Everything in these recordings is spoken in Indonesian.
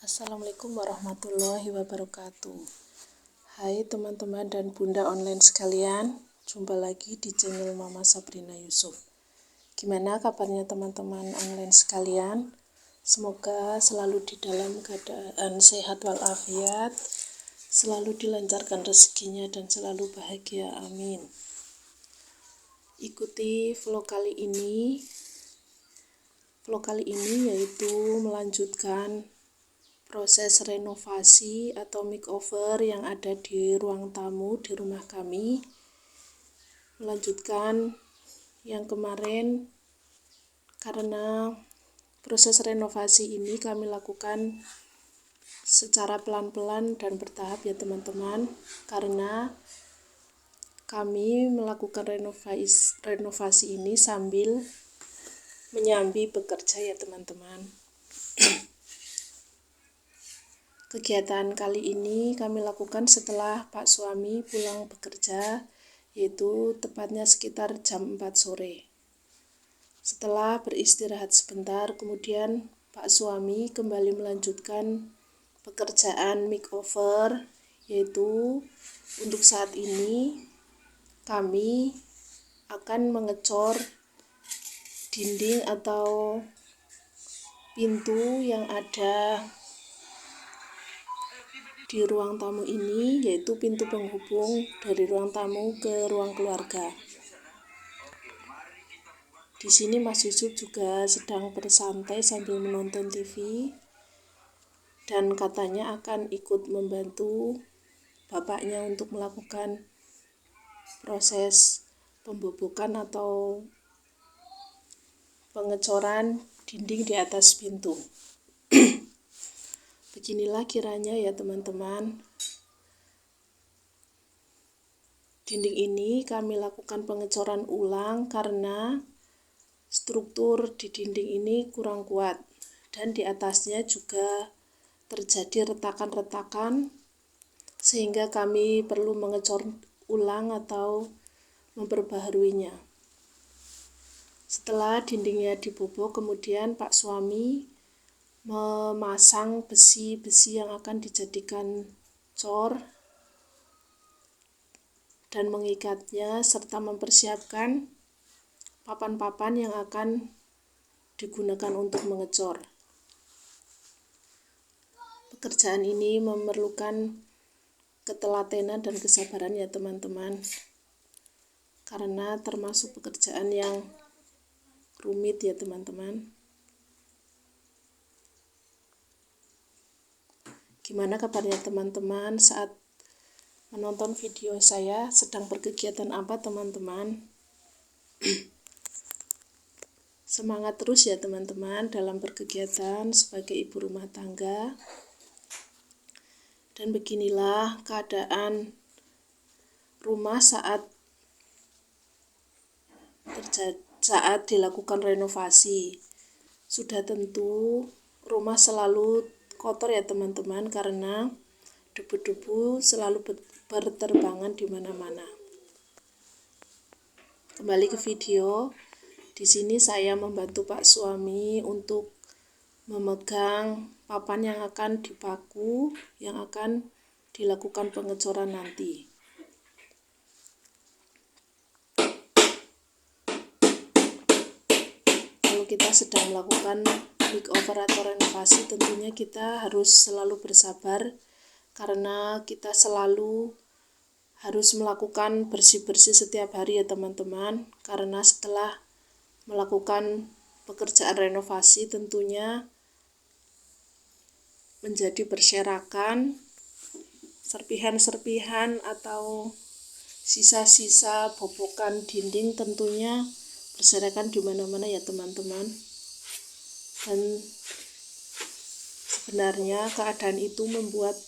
Assalamualaikum warahmatullahi wabarakatuh. Hai teman-teman dan bunda online sekalian, jumpa lagi di channel Mama Sabrina Yusuf. Gimana kabarnya teman-teman online sekalian? Semoga selalu di dalam keadaan sehat walafiat, selalu dilancarkan rezekinya dan selalu bahagia, amin. Ikuti vlog kali ini yaitu melanjutkan proses renovasi atau makeover yang ada di ruang tamu di rumah kami. Melanjutkan yang kemarin, karena proses renovasi ini kami lakukan secara pelan-pelan dan bertahap ya teman-teman, karena kami melakukan renovasi ini sambil menyambi bekerja ya teman-teman. Kegiatan kali ini kami lakukan setelah Pak suami pulang bekerja, yaitu tepatnya sekitar jam 4 sore. Setelah beristirahat sebentar, kemudian Pak suami kembali melanjutkan pekerjaan makeover, yaitu untuk saat ini kami akan mengecor dinding atau pintu yang ada di ruang tamu ini, yaitu pintu penghubung dari ruang tamu ke ruang keluarga. Di sini Mas Yusuf juga sedang bersantai sambil menonton TV dan katanya akan ikut membantu bapaknya untuk melakukan proses pembobokan atau pengecoran dinding di atas pintu. Beginilah kiranya ya teman-teman, dinding ini kami lakukan pengecoran ulang karena struktur di dinding ini kurang kuat dan di atasnya juga terjadi retakan-retakan, sehingga kami perlu mengecor ulang atau memperbaharuinya. Setelah dindingnya dibobok, kemudian Pak suami memasang besi-besi yang akan dijadikan cor dan mengikatnya serta mempersiapkan papan-papan yang akan digunakan untuk mengecor. Pekerjaan ini memerlukan ketelatenan dan kesabaran ya teman-teman, karena termasuk pekerjaan yang rumit ya teman-teman. Gimana kabarnya teman-teman saat menonton video saya? Sedang berkegiatan apa teman-teman? Semangat terus ya teman-teman dalam berkegiatan sebagai ibu rumah tangga. Dan beginilah keadaan rumah saat dilakukan renovasi. Sudah tentu rumah selalu kotor ya teman-teman, karena debu-debu selalu berterbangan di mana-mana. Kembali ke video. Di sini saya membantu Pak suami untuk memegang papan yang akan dipaku, yang akan dilakukan pengecoran nanti. Kalau kita sedang melakukan makeover atau renovasi, tentunya kita harus selalu bersabar, karena kita selalu harus melakukan bersih-bersih setiap hari ya teman-teman, karena setelah melakukan pekerjaan renovasi tentunya menjadi berserakan, serpihan-serpihan atau sisa-sisa bobokan dinding tentunya berserakan di mana-mana ya teman-teman. Dan sebenarnya keadaan itu membuat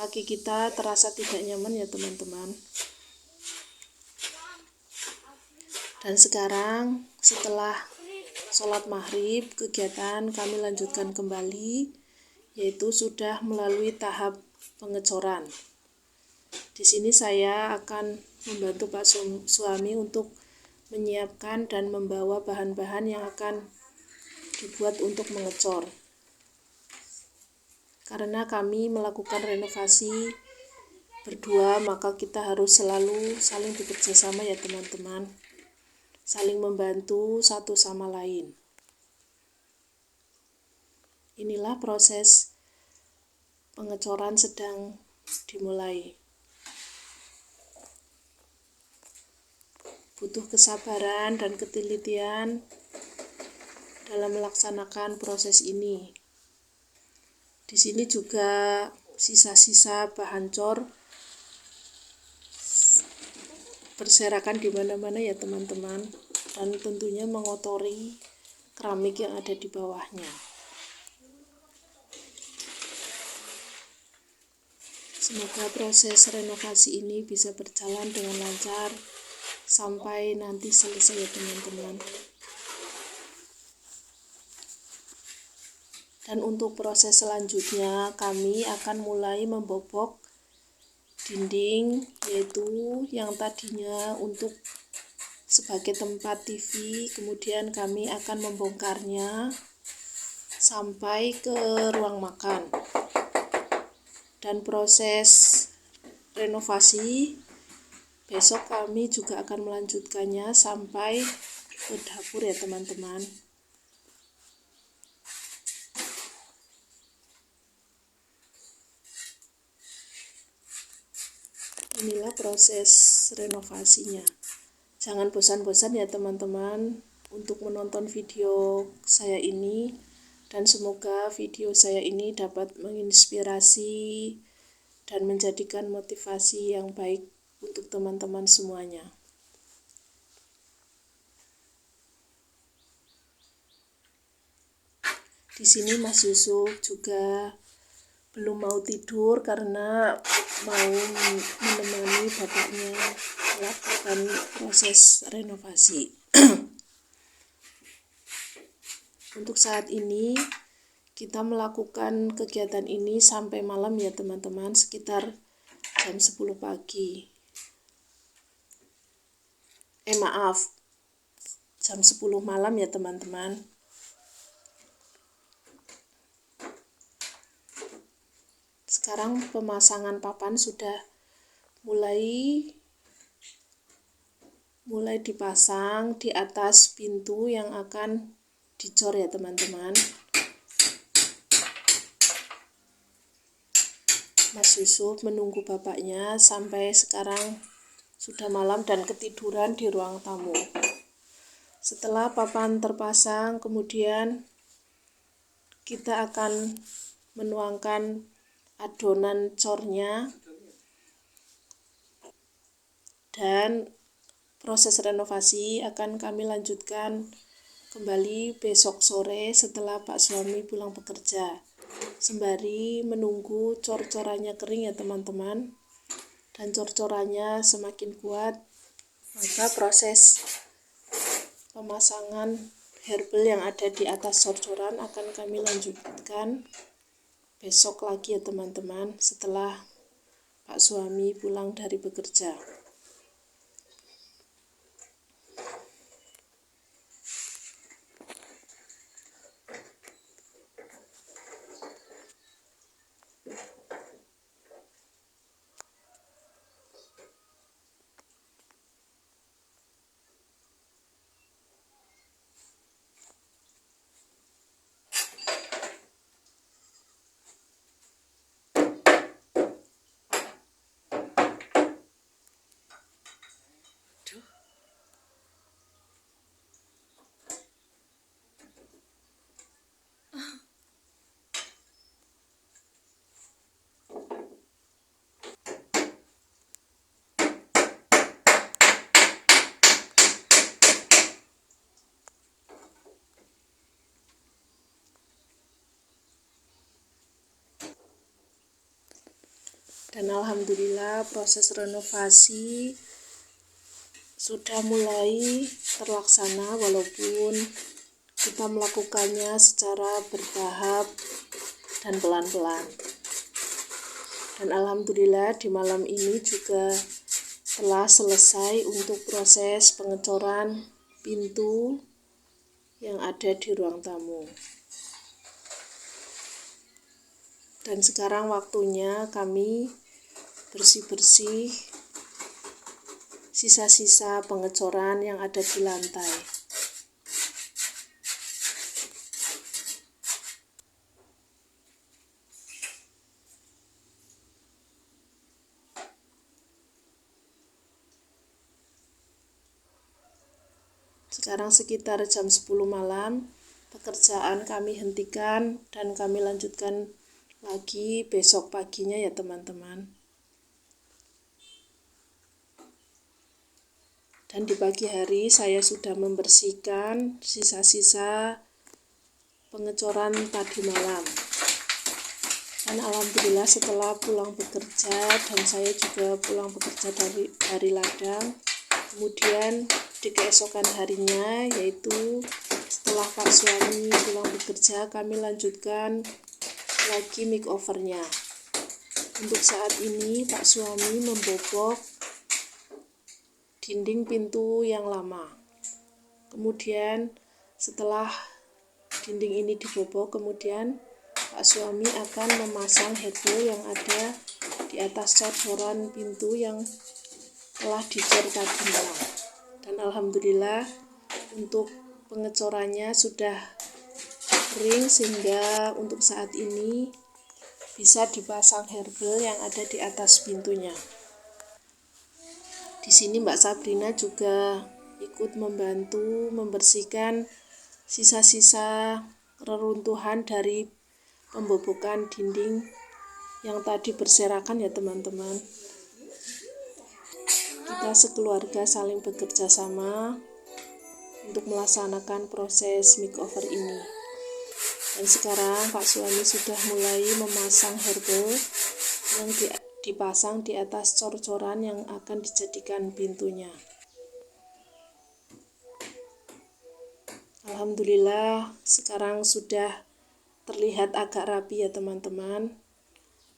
kaki kita terasa tidak nyaman ya teman-teman. Dan sekarang setelah sholat maghrib, kegiatan kami lanjutkan kembali, yaitu sudah melalui tahap pengecoran. Di sini saya akan membantu Pak suami untuk menyiapkan dan membawa bahan-bahan yang akan dibuat untuk mengecor. Karena kami melakukan renovasi berdua, maka kita harus selalu saling bekerja sama ya teman-teman, saling membantu satu sama lain. Inilah proses pengecoran sedang dimulai. Butuh kesabaran dan ketelitian dalam melaksanakan proses ini. Di sini juga sisa-sisa bahan cor berserakan di mana-mana ya teman-teman, dan tentunya mengotori keramik yang ada di bawahnya. Semoga proses renovasi ini bisa berjalan dengan lancar sampai nanti selesai ya teman-teman. Dan untuk proses selanjutnya kami akan mulai membobok dinding, yaitu yang tadinya untuk sebagai tempat TV, kemudian kami akan membongkarnya sampai ke ruang makan. Dan proses renovasi besok kami juga akan melanjutkannya sampai ke dapur ya teman-teman. Inilah proses renovasinya. Jangan bosan-bosan ya teman-teman untuk menonton video saya ini, dan semoga video saya ini dapat menginspirasi dan menjadikan motivasi yang baik untuk teman-teman semuanya. Di sini Mas Yusuf juga belum mau tidur karena mau menemani bapaknya melakukan proses renovasi. Untuk saat ini kita melakukan kegiatan ini sampai malam ya teman-teman, sekitar jam 10 pagi. Jam 10 malam ya teman-teman. Sekarang pemasangan papan sudah mulai dipasang di atas pintu yang akan dicor ya teman-teman. Mas Yusuf menunggu bapaknya sampai sekarang sudah malam dan ketiduran di ruang tamu. Setelah papan terpasang, kemudian kita akan menuangkan adonan cornya, dan proses renovasi akan kami lanjutkan kembali besok sore setelah Pak suami pulang bekerja, sembari menunggu cor-corannya kering ya teman-teman. Dan cor-corannya semakin kuat, maka proses pemasangan herbal yang ada di atas cor-coran akan kami lanjutkan besok lagi ya teman-teman, setelah Pak suami pulang dari bekerja. Dan alhamdulillah proses renovasi sudah mulai terlaksana, walaupun kita melakukannya secara bertahap dan pelan-pelan. Dan alhamdulillah di malam ini juga telah selesai untuk proses pengecoran pintu yang ada di ruang tamu. Dan sekarang waktunya kami bersih-bersih sisa-sisa pengecoran yang ada di lantai. Sekarang sekitar jam 10 malam, pekerjaan kami hentikan dan kami lanjutkan lagi besok paginya ya teman-teman. Dan di pagi hari saya sudah membersihkan sisa-sisa pengecoran tadi malam. Dan alhamdulillah setelah pulang bekerja, dan saya juga pulang bekerja dari ladang, kemudian di keesokan harinya, yaitu setelah Pak suami pulang bekerja, kami lanjutkan lagi makeovernya. Untuk saat ini Pak suami membobok dinding pintu yang lama. Kemudian setelah dinding ini dibobok, kemudian Pak suami akan memasang herbal yang ada di atas cocoran pintu yang telah dicor tadi malam. Dan alhamdulillah untuk pengecorannya sudah kering, sehingga untuk saat ini bisa dipasang herbal yang ada di atas pintunya. Di sini Mbak Sabrina juga ikut membantu membersihkan sisa-sisa reruntuhan dari pembobokan dinding yang tadi berserakan ya teman-teman. Kita sekeluarga saling bekerja sama untuk melaksanakan proses makeover ini. Dan sekarang Pak suami sudah mulai memasang herbal yang dipasang di atas cor-coran yang akan dijadikan pintunya. Alhamdulillah sekarang sudah terlihat agak rapi ya teman-teman.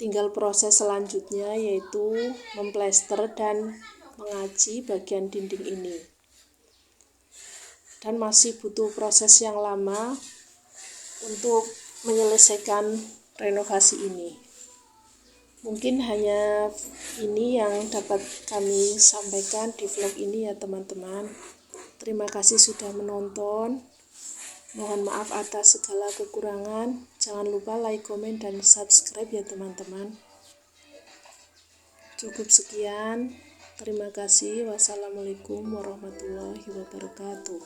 Tinggal proses selanjutnya yaitu memplester dan mengaci bagian dinding ini. Dan masih butuh proses yang lama untuk menyelesaikan renovasi ini. Mungkin hanya ini yang dapat kami sampaikan di vlog ini ya teman-teman. Terima kasih sudah menonton. Mohon maaf atas segala kekurangan. Jangan lupa like, komen, dan subscribe ya teman-teman. Cukup sekian. Terima kasih. Wassalamualaikum warahmatullahi wabarakatuh.